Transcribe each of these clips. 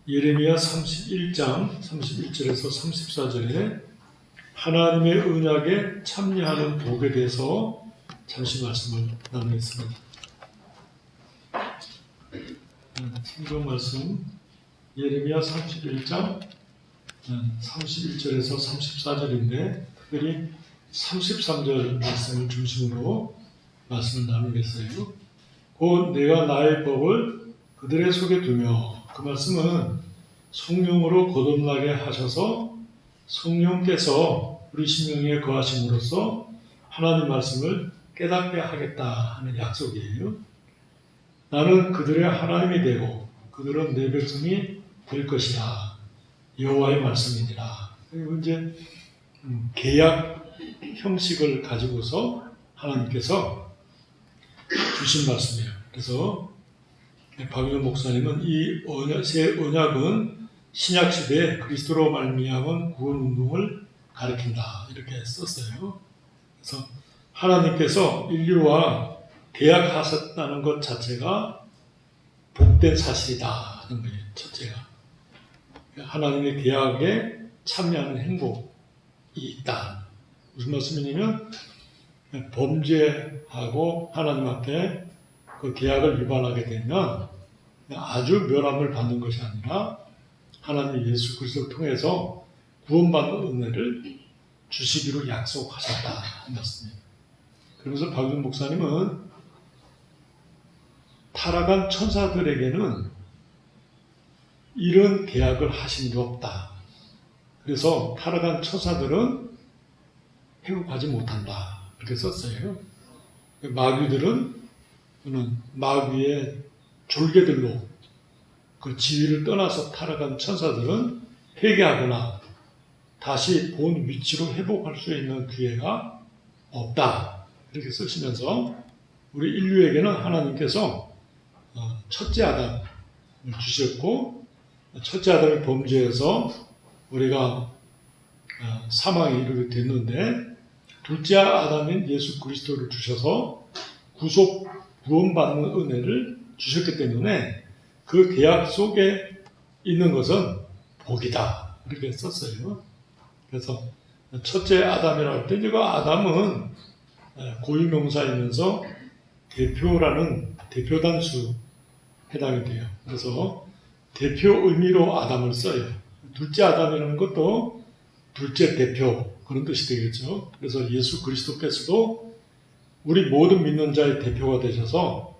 예레미야 31장 31절에서 34절에 하나님의 언약에 참여하는 복에 대해서 잠시 말씀을 나누겠습니다. 성경 말씀 예레미야 31장 31절에서 34절인데 특별히 33절 말씀을 중심으로 말씀을 나누겠어요. 곧 내가 나의 법을 그들의 속에 두며, 그 말씀은 성령으로 거듭나게 하셔서 성령께서 우리 심령에 거하심으로써 하나님 말씀을 깨닫게 하겠다 하는 약속이에요. 나는 그들의 하나님이 되고 그들은 내 백성이 될 것이라. 여호와의 말씀이니라. 그리고 이제 계약 형식을 가지고서 하나님께서 주신 말씀이에요. 그래서 박윤호 목사님은 이 새 언약은 신약 시대에 그리스도로 말미암은 구원 운동을 가리킨다 이렇게 썼어요. 그래서 하나님께서 인류와 계약하셨다는 것 자체가 복된 사실이다 하는 거예요. 첫째가 하나님의 계약에 참여하는 행복이 있다. 무슨 말씀이냐면 범죄하고 하나님 앞에 그 계약을 위반하게 되면 아주 멸함을 받는 것이 아니라 하나님 예수 그리스도를 통해서 구원받는 은혜를 주시기로 약속하셨다 하는 말씀입니다. 그러면서 박윤 목사님은 타락한 천사들에게는 이런 계약을 하신 게 없다. 그래서 타락한 천사들은 회복하지 못한다. 이렇게 썼어요. 마귀들은 마귀의 졸개들로 그 지위를 떠나서 타락한 천사들은 회개하거나 다시 본 위치로 회복할 수 있는 기회가 없다. 이렇게 쓰시면서 우리 인류에게는 하나님께서 첫째 아담을 주셨고, 첫째 아담의 범죄에서 우리가 사망에 이르게 됐는데, 둘째 아담인 예수 그리스도를 주셔서 구원받는 은혜를 주셨기 때문에 그 계약 속에 있는 것은 복이다. 이렇게 썼어요. 그래서 첫째 아담이라고 할 때, 이거 아담은 고유명사이면서 대표라는 대표 단수 해당이 돼요. 그래서 대표 의미로 아담을 써요. 둘째 아담이라는 것도 둘째 대표 그런 뜻이 되겠죠. 그래서 예수 그리스도께서도 우리 모든 믿는 자의 대표가 되셔서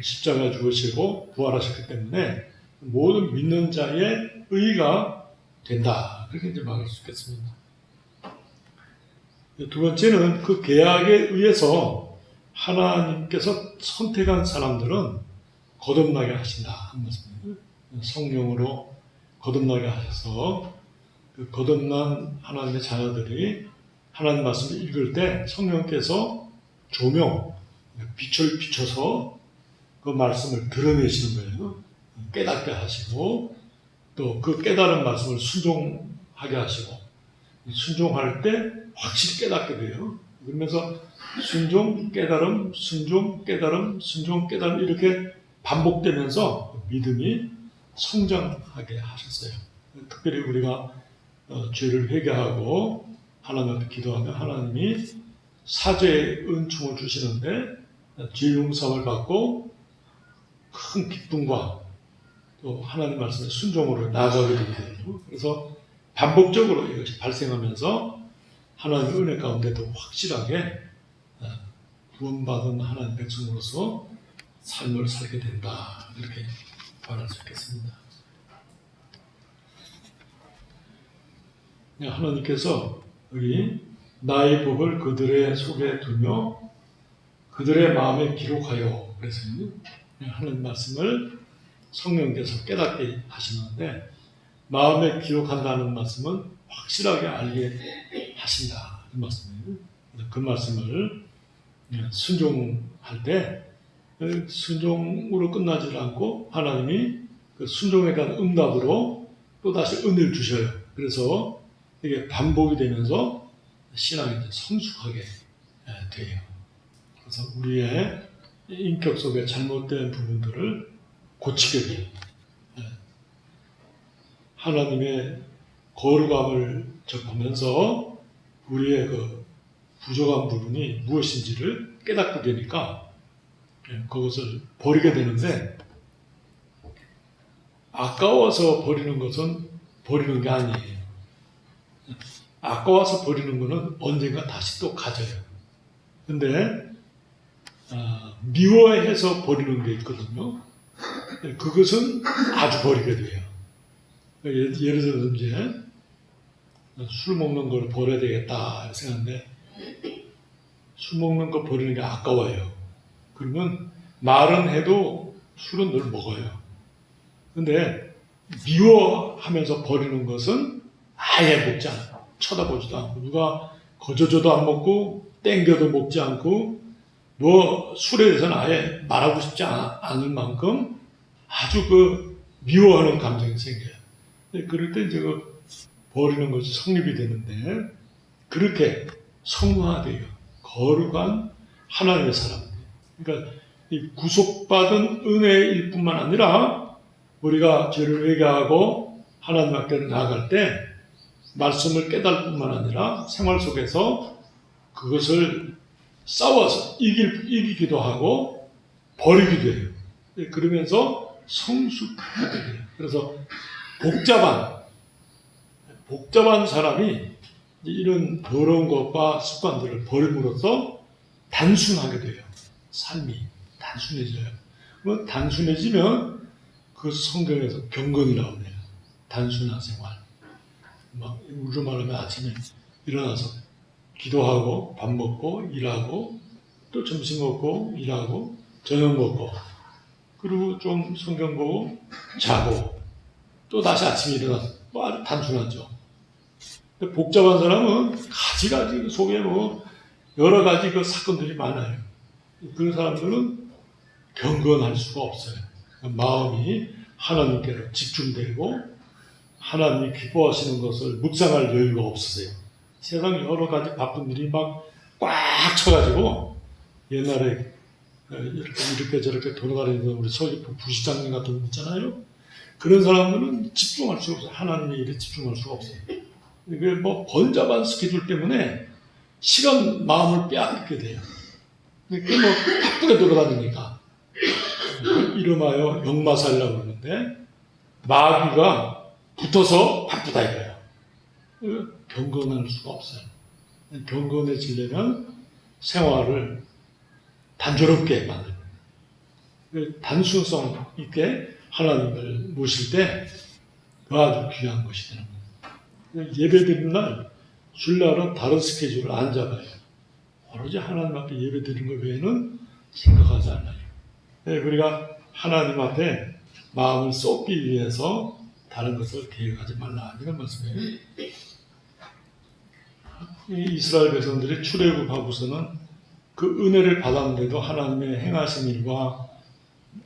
십자가에 죽으시고 부활하셨기 때문에 모든 믿는 자의 의가 된다. 그렇게 이제 말할 수 있겠습니다. 두 번째는 그 계약에 의해서 하나님께서 선택한 사람들은 거듭나게 하신다 하는 말씀입니다. 성령으로 거듭나게 하셔서 그 거듭난 하나님의 자녀들이 하나님 말씀을 읽을 때 성령께서 조명, 빛을 비춰서 그 말씀을 드러내시는 거예요. 깨닫게 하시고 또 그 깨달은 말씀을 순종하게 하시고 순종할 때 확실히 깨닫게 돼요. 그러면서 순종, 깨달음, 순종, 깨달음, 순종, 깨달음 이렇게 반복되면서 믿음이 성장하게 하셨어요. 특별히 우리가 죄를 회개하고 하나님 앞에 기도하면 하나님이 사죄의 은총을 주시는데 죄 용서를 받고 큰 기쁨과 또 하나님 말씀의 순종으로 나아가게 되게 돼요. 그래서 반복적으로 이것이 발생하면서 하나님의 은혜 가운데도 확실하게 구원받은 하나님 백성으로서 삶을 살게 된다. 이렇게 말할 수 있겠습니다. 하나님께서 여기 나의 법을 그들의 속에 두며 그들의 마음에 기록하여 그래서 하나님 말씀을 성령께서 깨닫게 하시는데 마음에 기록한다는 말씀은 확실하게 알게 하신다. 그 말씀이에요. 그 말씀을 순종할 때 순종으로 끝나지 않고 하나님이 그 순종에 대한 응답으로 또다시 은혜를 주셔요. 그래서 이게 반복이 되면서 신앙이 성숙하게 돼요. 그래서 우리의 인격 속에 잘못된 부분들을 고치게 돼요. 하나님의 거룩함을 접하면서 우리의 그 부족한 부분이 무엇인지를 깨닫게 되니까 그것을 버리게 되는데, 아까워서 버리는 것은 버리는 게 아니에요. 아까워서 버리는 것은 언젠가 다시 또 가져요. 근데 미워해서 버리는 게 있거든요. 그것은 아주 버리게 돼요. 예를 들어서 이제 술 먹는 걸 버려야 되겠다 생각하는데, 술 먹는 거 버리는 게 아까워요. 그러면 말은 해도 술은 늘 먹어요. 근데 미워하면서 버리는 것은 아예 먹지 않아요. 쳐다보지도 않고, 누가 거저줘도 안 먹고 땡겨도 먹지 않고, 뭐 술에 대해서는 아예 말하고 싶지 않을 만큼 아주 그 미워하는 감정이 생겨요. 그럴 때 이제 그 버리는 것이 성립이 되는데, 그렇게 성화돼요. 거룩한 하나님의 사람. 그러니까 이 구속받은 은혜일 뿐만 아니라 우리가 죄를 회개하고 하나님 앞에 나아갈 때 말씀을 깨달을 뿐만 아니라 생활 속에서 그것을 싸워서 이기기도 하고 버리기도 해요. 그러면서 성숙하게 돼요. 그래서 복잡한 사람이 이런 더러운 것과 습관들을 버림으로써 단순하게 돼요. 삶이 단순해져요. 뭐 단순해지면 그 성경에서 경건이라고 해요. 단순한 생활. 막 우리로 말하면 아침에 일어나서 기도하고 밥 먹고 일하고 또 점심 먹고 일하고 저녁 먹고 그리고 좀 성경 보고 자고 또 다시 아침에 일어나서 뭐 아주 단순하죠. 근데 복잡한 사람은 가지가지 속에 뭐 여러 가지 그 사건들이 많아요. 그런 사람들은 경건할 수가 없어요. 마음이 하나님께로 집중되고 하나님이 기뻐하시는 것을 묵상할 여유가 없으세요. 세상 여러 가지 바쁜 일이 막 꽉 쳐가지고 옛날에 이렇게 저렇게 돌아다니는 우리 서귀포 부시장님 같은 분 있잖아요. 그런 사람들은 집중할 수가 없어요. 하나님의 일에 집중할 수가 없어요. 이게 뭐 번잡한 스케줄 때문에 시간 마음을 빼앗게 돼요. 그게 뭐 바쁘게 돌아다니니까 이름하여 역마살이라고 그러는데 마귀가 붙어서 바쁘다 이거예요. 경건할 수가 없어요. 경건해지려면 생활을 단조롭게 만드는 거예요. 단순성 있게 하나님을 모실 때 그 아주 귀한 것이 되는 거예요. 예배 드리는 날 주일날은 다른 스케줄을 안 잡아요. 오로지 하나님 앞에 예배 드리는 것 외에는 생각하지 않아요. 우리가 하나님 앞에 마음을 쏟기 위해서 다른 것을 계획하지 말라 이런 말씀이에요. 이 이스라엘 백성들이 출애굽하고서는 그 은혜를 받았는데도 하나님의 행하신 일과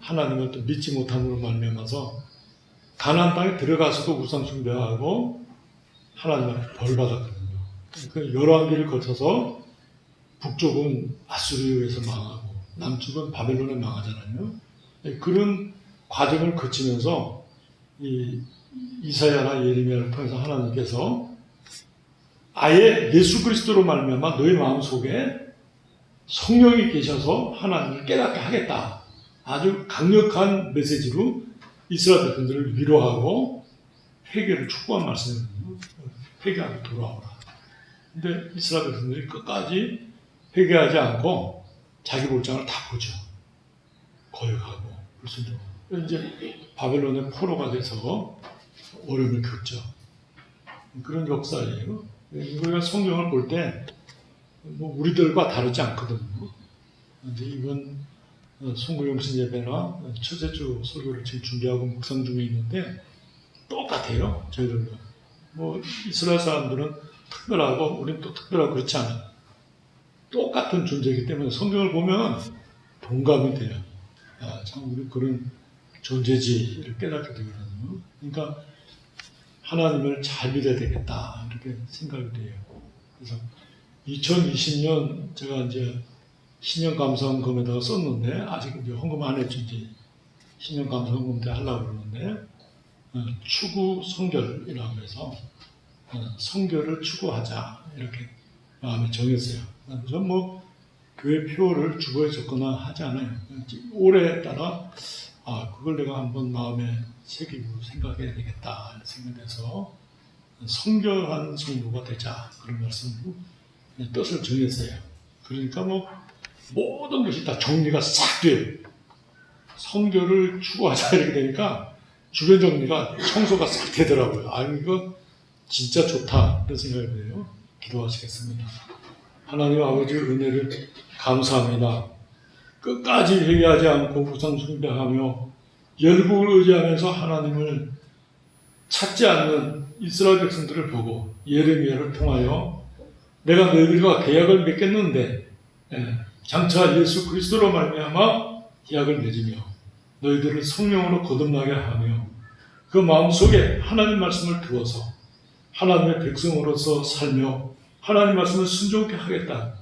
하나님을 또 믿지 못함으로 말미암아서 가나안 땅에 들어가서도 우상 숭배하고 하나님 앞에 벌 받았거든요. 그 열왕기를 거쳐서 북쪽은 아수르에 의해서 망하고 남쪽은 바벨론에 망하잖아요. 그런 과정을 거치면서 이 이사야나 예레미야를 통해서 하나님께서 아예 예수 그리스도로 말미암아 너희 마음속에 성령이 계셔서 하나님을 깨닫게 하겠다. 아주 강력한 메시지로 이스라엘 백성들을 위로하고 회개를 촉구한 말씀이거든요. 회개하고 돌아오라. 근데 이스라엘 백성들이 끝까지 회개하지 않고 자기 볼장을 다 보죠. 거역하고 불순종하고. 이제 바벨론의 포로가 돼서 어려움을 겪죠. 그런 역사예요. 우리가 성경을 볼 때 뭐 우리들과 다르지 않거든요. 이제 이번 송구영신 예배나 첫째 주 설교를 지금 준비하고 묵상 중에 있는데 똑같아요. 저희들도. 뭐 이스라엘 사람들은 특별하고 우리는 또 특별하고 그렇지 않아요. 똑같은 존재이기 때문에 성경을 보면 동감이 돼요. 야, 참 우리 그런 존재지를 깨닫게 되거든요. 그러니까 하나님을 잘 믿어야 되겠다 이렇게 생각이 돼요. 그래서 2020년 제가 이제 신년 감사헌금에다가 썼는데 아직 이제 헌금 안 했죠. 이제 신년 감사헌금 때 하려고 그러는데 추구 성결이라고 해서 성결을 추구하자 이렇게 마음에 정했어요. 그래서 뭐 교회 표를 주거에 적거나 하지 않아요. 올해 따라 그걸 내가 한번 마음에 새기고 생각해야 되겠다 생각해서 성결한 성도가 되자 그런 말씀으로 뜻을 정했어요. 그러니까 뭐 모든 것이 다 정리가 싹 돼요. 성결을 추구하자 이렇게 되니까 주변 정리가 청소가 싹 되더라고요. 이거 진짜 좋다 그런 생각이 들어요. 기도하시겠습니다. 하나님 아버지의 은혜를 감사합니다. 끝까지 회개하지 않고 우상 숭배하며 열국을 의지하면서 하나님을 찾지 않는 이스라엘 백성들을 보고 예레미야를 통하여 내가 너희들과 계약을 맺겠는데 장차 예수 그리스도로 말미암아 계약을 맺으며 너희들을 성령으로 거듭나게 하며 그 마음속에 하나님 말씀을 두어서 하나님의 백성으로서 살며 하나님 말씀을 순종케 하겠다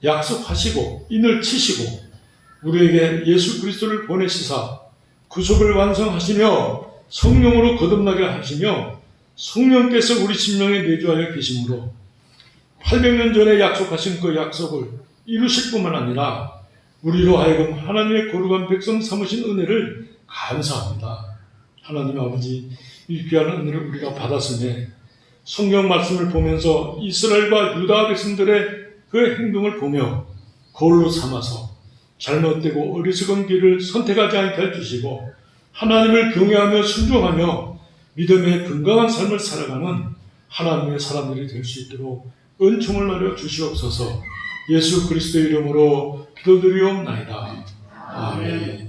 약속하시고 인을 치시고 우리에게 예수 그리스도를 보내시사 구속을 완성하시며 성령으로 거듭나게 하시며 성령께서 우리 심령에 내주하여 계심으로 800년 전에 약속하신 그 약속을 이루실 뿐만 아니라 우리로 하여금 하나님의 거룩한 백성 삼으신 은혜를 감사합니다. 하나님 아버지, 이 귀한 은혜를 우리가 받았으니 성경 말씀을 보면서 이스라엘과 유다 백성들의 그 행동을 보며 거울로 삼아서 잘못되고 어리석은 길을 선택하지 않게 해주시고 하나님을 경외하며 순종하며 믿음의 건강한 삶을 살아가는 하나님의 사람들이 될 수 있도록 은총을 나려 주시옵소서. 예수 그리스도의 이름으로 기도드리옵나이다. 아멘.